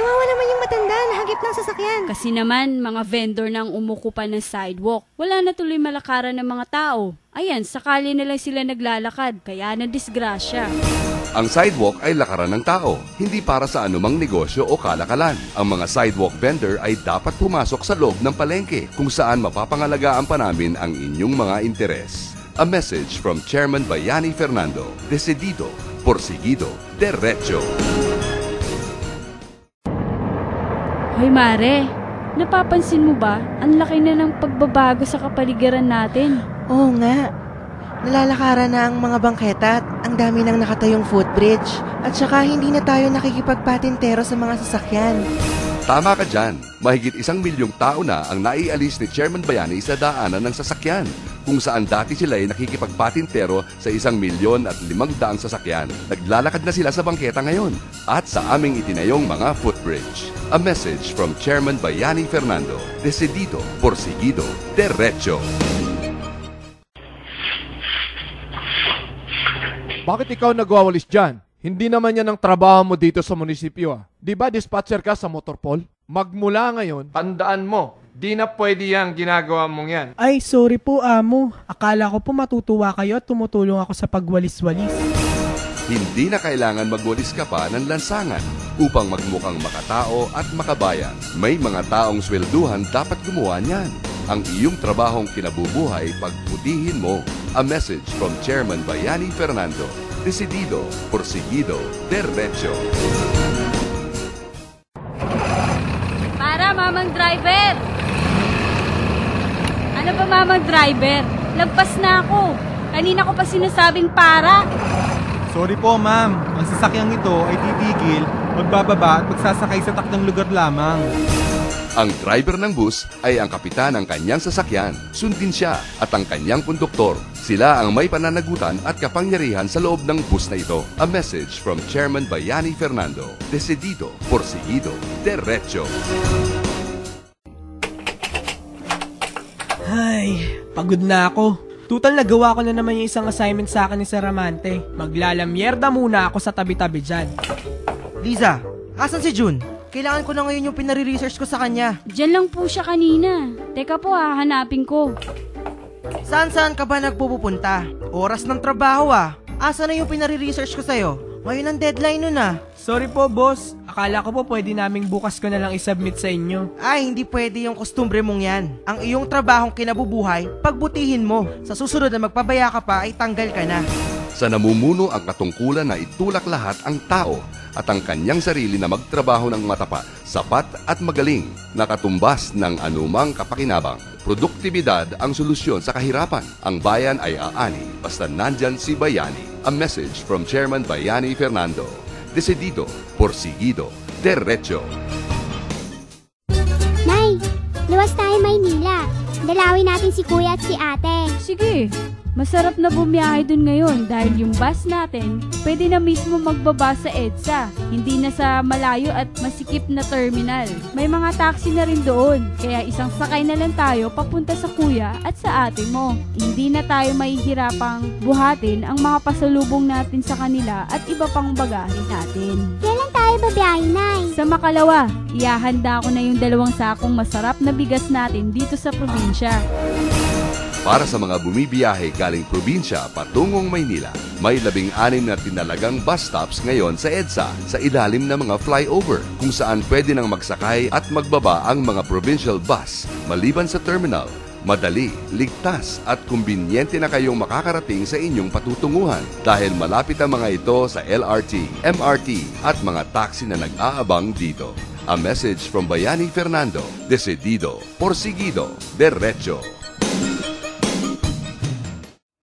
Kawawa naman yung matanda, nahagip ng sasakyan. Kasi naman, mga vendor nang umukupa ng sidewalk. Wala na tuloy malakaran ng mga tao. Ayan, sakali na lang sila naglalakad, kaya nadisgrasya. Ang sidewalk ay lakaran ng tao, hindi para sa anumang negosyo o kalakalan. Ang mga sidewalk vendor ay dapat pumasok sa loob ng palengke kung saan mapapangalagaan pa namin ang inyong mga interes. A message from Chairman Bayani Fernando, Decidido, Porsigido, Derecho. Hoy Mare, napapansin mo ba? Ang laki na ng pagbabago sa kapaligiran natin. Oo nga. Nalalakaran na ang mga bangketa at ang dami nang nakatayong footbridge. At saka hindi na tayo nakikipagpatintero sa mga sasakyan. Tama ka dyan. Mahigit 1 milyong tao na ang naialis ni Chairman Bayani sa daanan ng sasakyan, kung saan dati sila ay nakikipagpatintero sa 1,500,000 sasakyan. Naglalakad na sila sa bangketa ngayon at sa aming itinayong mga footbridge. A message from Chairman Bayani Fernando, Decidido, Porsigido, Derecho. Bakit ikaw nagwawalis dyan? Hindi naman yan ang trabaho mo dito sa munisipyo. Di ba dispatcher ka sa Motorpol? Magmula ngayon, tandaan mo, di na pwede yan ginagawa mong yan. Ay, sorry po amo. Akala ko po matutuwa kayo at tumutulong ako sa pagwalis-walis. Hindi na kailangan magwalis ka pa ng lansangan upang magmukhang makatao at makabayan. May mga taong swelduhan dapat gumawa niyan. Ang iyong trabahong kinabubuhay, pagputihin mo. A message from Chairman Bayani Fernando, Decidido, Porsigido, Derecho. Para, mamang driver! Ano ba, mamang driver? Lagpas na ako. Kanina ko pa sinasabing para. Sorry po, ma'am. Ang sasakyang ito ay titigil, magbababa at magsasakay sa takdang lugar lamang. Ang driver ng bus ay ang kapitan ng kanyang sasakyan. Sundin siya at ang kanyang konduktor. Sila ang may pananagutan at kapangyarihan sa loob ng bus na ito. A message from Chairman Bayani Fernando, Decidido, Porsigido, Derecho. Ay, pagod na ako. Tutal nagawa ko na naman yung isang assignment sa akin ni Sir Amante. Maglalamyerda muna ako sa tabi-tabi dyan. Liza, asan si June? Kailangan ko na ngayon yung pinare-research ko sa kanya. Diyan lang po siya kanina. Teka po, hahanapin ko. Saan ka ba nagpupunta? Oras ng trabaho ah. Asa na yung pinare-research ko sa'yo? Ngayon ang deadline nun ah. Sorry po, boss. Akala ko po pwede naming bukas ko na lang isubmit sa inyo. Ay, hindi pwede yung kostumbre mong yan. Ang iyong trabahong kinabubuhay, pagbutihin mo. Sa susunod na magpabaya ka pa, ay tanggal ka na. Sa namumuno ang katungkulan na itulak lahat ang tao at ang kanyang sarili na magtrabaho ng matapat, sapat at magaling, nakatumbas ng anumang kapakinabang. Produktibidad ang solusyon sa kahirapan. Ang bayan ay aani, basta nandyan si Bayani. A message from Chairman Bayani Fernando, Decidido, Porsigido, Derecho. Nay, luwas tayo Maynila. Dalawin natin si kuya at si ate. Sige, masarap na bumiyahe dun ngayon dahil yung bus natin pwede na mismo magbaba sa EDSA. Hindi na sa malayo at masikip na terminal. May mga taxi na rin doon, kaya isang sakay na lang tayo papunta sa kuya at sa ate mo. Hindi na tayo mahihirapang buhatin ang mga pasalubong natin sa kanila at iba pang bagahe natin. Kailan tayo babiyahe, Nay? Sa Makalawa, ihahanda ko na yung 2 sakong masarap na bigas natin dito sa probinsya. Para sa mga bumibiyahe galing probinsya patungong Maynila, may 16 na tinalagang bus stops ngayon sa EDSA sa ilalim ng mga flyover kung saan pwede nang magsakay at magbaba ang mga provincial bus. Maliban sa terminal, madali, ligtas at kumbinyente na kayong makakarating sa inyong patutunguhan dahil malapit ang mga ito sa LRT, MRT at mga taxi na nag-aabang dito. A message from Bayani Fernando, Decidido, Porsigido, Derecho.